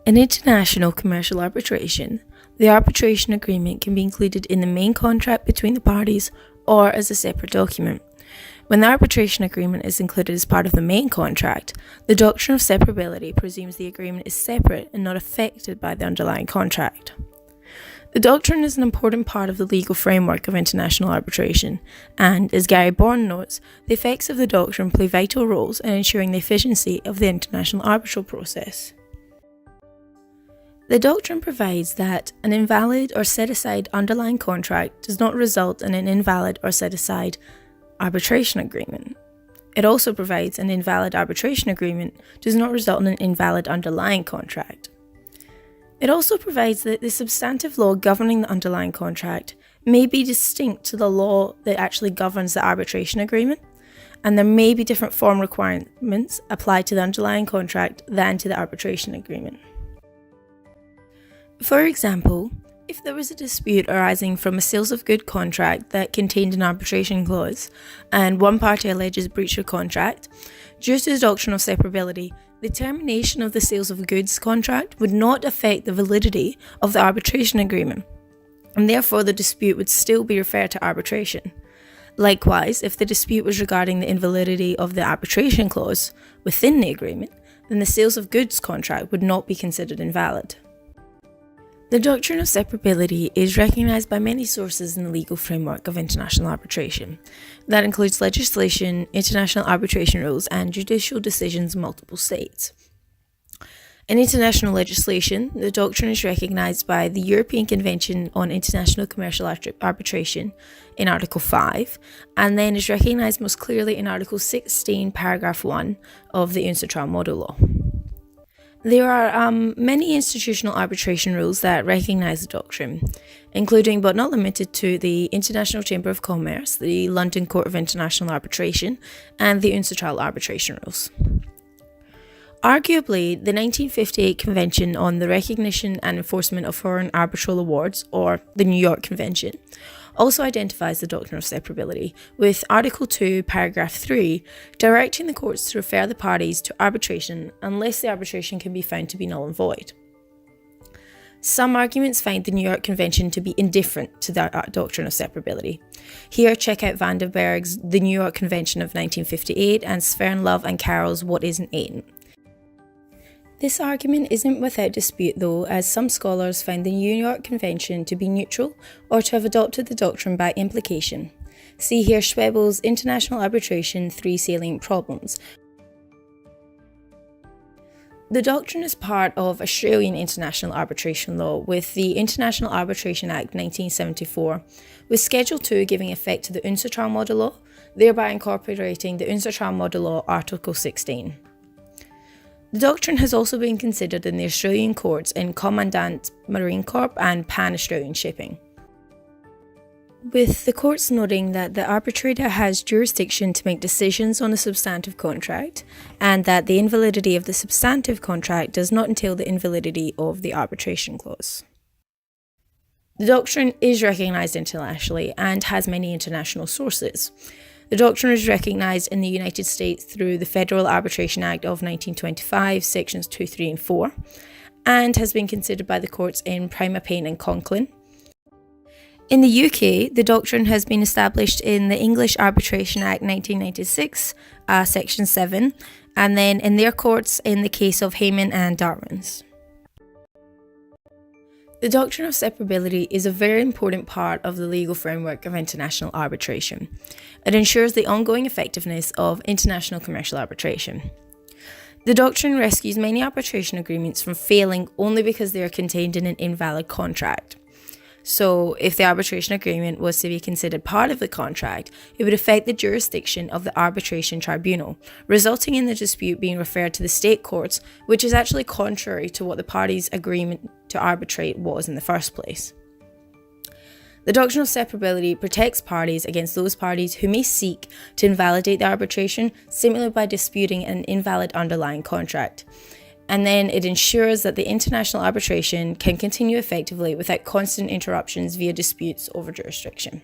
In international commercial arbitration, the arbitration agreement can be included in the main contract between the parties or as a separate document. When the arbitration agreement is included as part of the main contract, the doctrine of separability presumes the agreement is separate and not affected by the underlying contract. The doctrine is an important part of the legal framework of international arbitration, and, as Gary Bourne notes, the effects of the doctrine play vital roles in ensuring the efficiency of the international arbitral process. The doctrine provides that an invalid or set-aside underlying contract does not result in an invalid or set-aside arbitration agreement. It also provides an invalid arbitration agreement does not result in an invalid underlying contract. It also provides that the substantive law governing the underlying contract may be distinct to the law that actually governs the arbitration agreement, and there may be different form requirements applied to the underlying contract than to the arbitration agreement. For example, if there was a dispute arising from a sales of goods contract that contained an arbitration clause, and one party alleges breach of contract, due to the doctrine of separability, the termination of the sales of goods contract would not affect the validity of the arbitration agreement, and therefore the dispute would still be referred to arbitration. Likewise, if the dispute was regarding the invalidity of the arbitration clause within the agreement, then the sales of goods contract would not be considered invalid. The doctrine of separability is recognised by many sources in the legal framework of international arbitration. That includes legislation, international arbitration rules, and judicial decisions in multiple states. In international legislation, the doctrine is recognised by the European Convention on International Commercial Arbitration in Article 5, and then is recognised most clearly in Article 16, Paragraph 1 of the UNCITRAL Model Law. There are many institutional arbitration rules that recognise the doctrine, including but not limited to the International Chamber of Commerce, the London Court of International Arbitration, and the UNCITRAL arbitration rules. Arguably, the 1958 Convention on the Recognition and Enforcement of Foreign Arbitral Awards, or the New York Convention, also identifies the doctrine of separability, with Article 2, Paragraph 3, directing the courts to refer the parties to arbitration unless the arbitration can be found to be null and void. Some arguments find the New York Convention to be indifferent to the doctrine of separability. Here, check out Vandenberg's The New York Convention of 1958 and Svernlov and Carroll's What is an Atent. This argument isn't without dispute though, as some scholars find the New York Convention to be neutral or to have adopted the doctrine by implication. See here Schwebel's International Arbitration 3 Salient Problems. The doctrine is part of Australian international arbitration law with the International Arbitration Act 1974, with Schedule 2 giving effect to the UNCITRAL Model Law, thereby incorporating the UNCITRAL Model Law Article 16. The doctrine has also been considered in the Australian courts in Commandant Marine Corp and Pan-Australian Shipping, with the courts noting that the arbitrator has jurisdiction to make decisions on a substantive contract, and that the invalidity of the substantive contract does not entail the invalidity of the arbitration clause. The doctrine is recognised internationally and has many international sources. The doctrine is recognised in the United States through the Federal Arbitration Act of 1925, Sections 2, 3 and 4, and has been considered by the courts in Prima Paine and Conklin. In the UK, the doctrine has been established in the English Arbitration Act 1996, Section 7, and then in their courts in the case of Hayman and Darwin's. The doctrine of separability is a very important part of the legal framework of international arbitration. It ensures the ongoing effectiveness of international commercial arbitration. The doctrine rescues many arbitration agreements from failing only because they are contained in an invalid contract. So, if the arbitration agreement was to be considered part of the contract, it would affect the jurisdiction of the arbitration tribunal, resulting in the dispute being referred to the state courts, which is actually contrary to what the parties' agreement to arbitrate was in the first place. The doctrine of separability protects parties against those parties who may seek to invalidate the arbitration simply by disputing an invalid underlying contract. And then it ensures that the international arbitration can continue effectively without constant interruptions via disputes over jurisdiction.